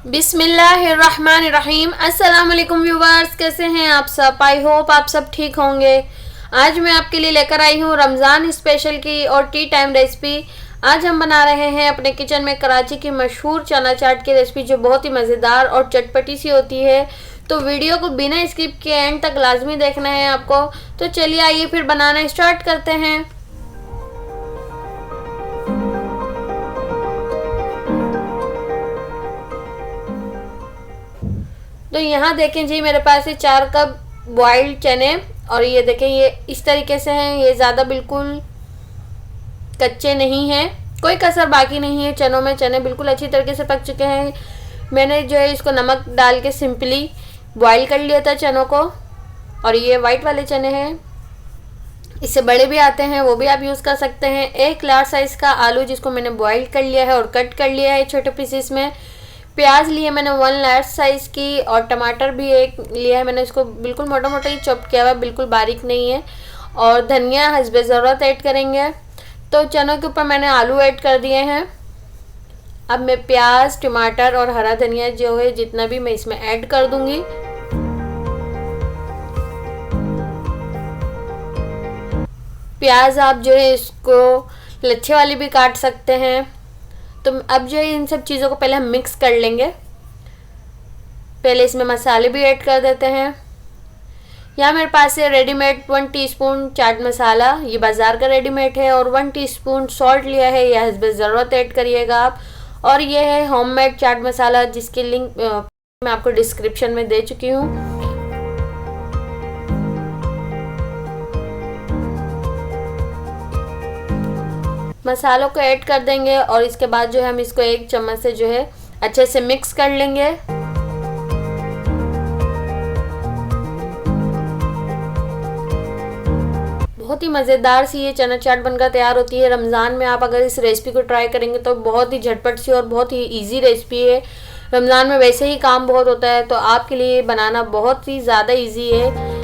बिस्मिल्लाहिर्रहमानिर्रहीम। अस्सलाम वालेकुम व्यूवर्स, कैसे हैं आप सब? आई होप आप सब ठीक होंगे। आज मैं आपके लिए लेकर आई हूँ रमज़ान स्पेशल की और टी टाइम रेसिपी। आज हम बना रहे हैं अपने किचन में कराची की मशहूर चना चाट की रेसिपी, जो बहुत ही मज़ेदार और चटपटी सी होती है। तो वीडियो को बिना स्किप के एंड तक लाजमी देखना है आपको। तो चलिए आइए फिर बनाना स्टार्ट करते हैं। तो यहाँ देखें जी, मेरे पास ये 4 कप बॉइल्ड चने, और ये देखें ये इस तरीके से हैं। ये ज़्यादा बिल्कुल कच्चे नहीं हैं, कोई कसर बाकी नहीं है चनों में। चने बिल्कुल अच्छी तरीके से पक चुके हैं। मैंने जो है इसको नमक डाल के सिंपली बॉईल कर लिया था चनों को। और ये वाइट वाले चने हैं, इससे बड़े भी आते हैं, वो भी आप यूज़ कर सकते हैं। एक लार्ज साइज़ का आलू जिसको मैंने बॉईल कर लिया है और कट कर लिया है छोटे पीसेस में। प्याज लिए मैंने 1 लार्ज साइज़ की, और टमाटर भी एक लिया है मैंने, इसको बिल्कुल मोटा मोटा ही चॉप किया हुआ, बिल्कुल बारीक नहीं है। और धनिया हस्बे ज़रूरत ऐड करेंगे। तो चनों के ऊपर मैंने आलू ऐड कर दिए हैं। अब मैं प्याज, टमाटर और हरा धनिया जो है जितना भी, मैं इसमें ऐड कर दूंगी। प्याज आप जो है इसको लच्छे वाली भी काट सकते हैं। तो अब जो है इन सब चीज़ों को पहले हम मिक्स कर लेंगे। पहले इसमें मसाले भी ऐड कर देते हैं। यहाँ मेरे पास है रेडीमेड 1 टीस्पून चाट मसाला, ये बाज़ार का रेडीमेड है। और 1 टीस्पून सॉल्ट लिया है, यह हस्बे ज़रूरत ऐड करिएगा आप। और ये है होममेड चाट मसाला, जिसकी लिंक मैं आपको डिस्क्रिप्शन में दे चुकी हूँ। मसालों को ऐड कर देंगे, और इसके बाद जो है हम इसको 1 चम्मच से जो है अच्छे से मिक्स कर लेंगे। बहुत ही मज़ेदार सी ये चना चाट बनकर तैयार होती है। रमज़ान में आप अगर इस रेसिपी को ट्राई करेंगे तो बहुत ही झटपट सी और बहुत ही इजी रेसिपी है। रमज़ान में वैसे ही काम बहुत होता है, तो आपके लिए बनाना बहुत ही ज़्यादा इजी है।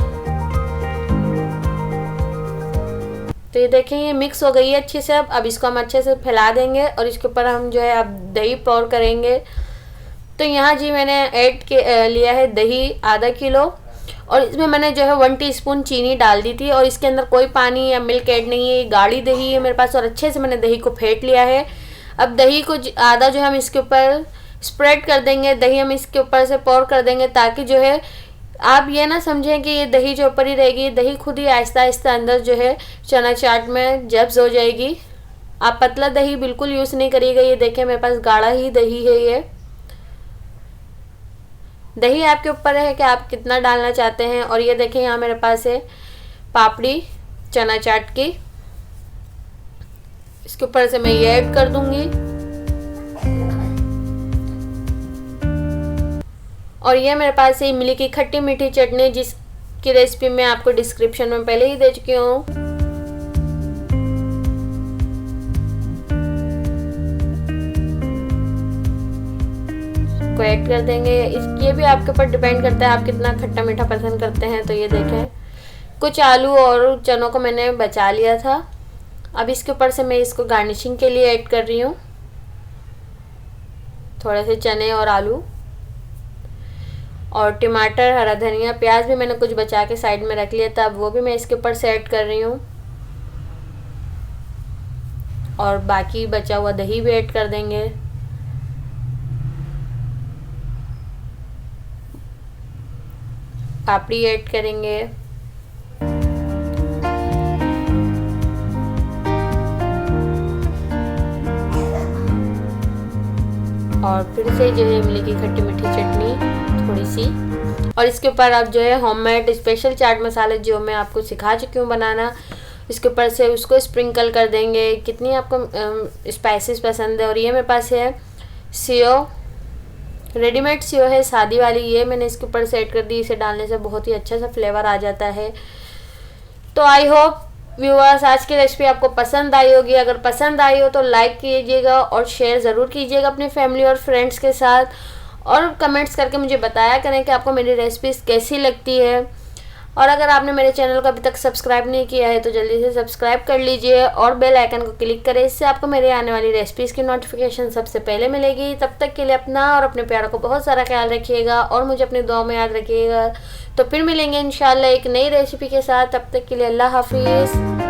तो ये देखें ये मिक्स हो गई है अच्छे से। अब इसको हम अच्छे से फैला देंगे, और इसके ऊपर हम जो है अब दही पोर करेंगे। तो यहाँ जी मैंने ऐड के लिया है दही आधा किलो, और इसमें मैंने जो है 1 टीस्पून चीनी डाल दी थी। और इसके अंदर कोई पानी या मिल्क ऐड नहीं है, ये गाढ़ी दही है मेरे पास, और अच्छे से मैंने दही को फेंट लिया है। अब दही को आधा जो हम इसके ऊपर स्प्रेड कर देंगे, दही हम इसके ऊपर से पोर कर देंगे, ताकि जो है आप ये ना समझें कि ये दही जो ऊपर ही रहेगी, दही खुद ही आहिस्ता आहिस्ता अंदर जो है चना चाट में जब्स हो जाएगी। आप पतला दही बिल्कुल यूज़ नहीं करिएगा। ये देखें मेरे पास गाढ़ा ही दही है। ये दही आपके ऊपर है कि आप कितना डालना चाहते हैं। और ये देखें यहाँ मेरे पास है पापड़ी चना चाट की, इसके ऊपर से मैं ये ऐड कर दूंगी। और ये मेरे पास है इमली की खट्टी मीठी चटनी, जिसकी रेसिपी मैं आपको डिस्क्रिप्शन में पहले ही दे चुकी हूँ। को ऐड कर देंगे। ये भी आपके ऊपर डिपेंड करता है आप कितना खट्टा मीठा पसंद करते हैं। तो ये देखें कुछ आलू और चनों को मैंने बचा लिया था। अब इसके ऊपर से मैं इसको गार्निशिंग के लिए ऐड कर रही हूँ थोड़े से चने और आलू, और टमाटर, हरा धनिया, प्याज भी मैंने कुछ बचा के साइड में रख लिया था, अब वो भी मैं इसके ऊपर से ऐड कर रही हूँ। और बाकी बचा हुआ दही भी ऐड कर देंगे। पापड़ी ऐड करेंगे। और फिर से जो है इमली की खट्टी मीठी चटनी थोड़ी सी, और इसके ऊपर आप जो है होममेड स्पेशल चाट मसाले जो मैं आपको सिखा चुकी हूँ बनाना, इसके ऊपर से उसको स्प्रिंकल कर देंगे, कितनी आपको स्पाइसेस पसंद है। और ये मेरे पास है सेव, रेडीमेड सेव है सादी वाली, ये मैंने इसके ऊपर से ऐड कर दी। इसे डालने से बहुत ही अच्छा सा फ्लेवर आ जाता है। तो आई होप व्यूअर्स आज की रेसिपी आपको पसंद आई होगी। अगर पसंद आई हो तो लाइक कीजिएगा और शेयर ज़रूर कीजिएगा अपनी फैमिली और फ्रेंड्स के साथ, और कमेंट्स करके मुझे बताया करें कि आपको मेरी रेसिपीज़ कैसी लगती है। और अगर आपने मेरे चैनल को अभी तक सब्सक्राइब नहीं किया है तो जल्दी से सब्सक्राइब कर लीजिए और बेल आइकन को क्लिक करें। इससे आपको मेरे आने वाली रेसिपीज़ की नोटिफिकेशन सबसे पहले मिलेगी। तब तक के लिए अपना और अपने प्यारों को बहुत सारा ख्याल रखिएगा और मुझे अपनी दुआ में याद रखिएगा। तो फिर मिलेंगे इंशाल्लाह एक नई रेसिपी के साथ। तब तक के लिए अल्लाह हाफिज़।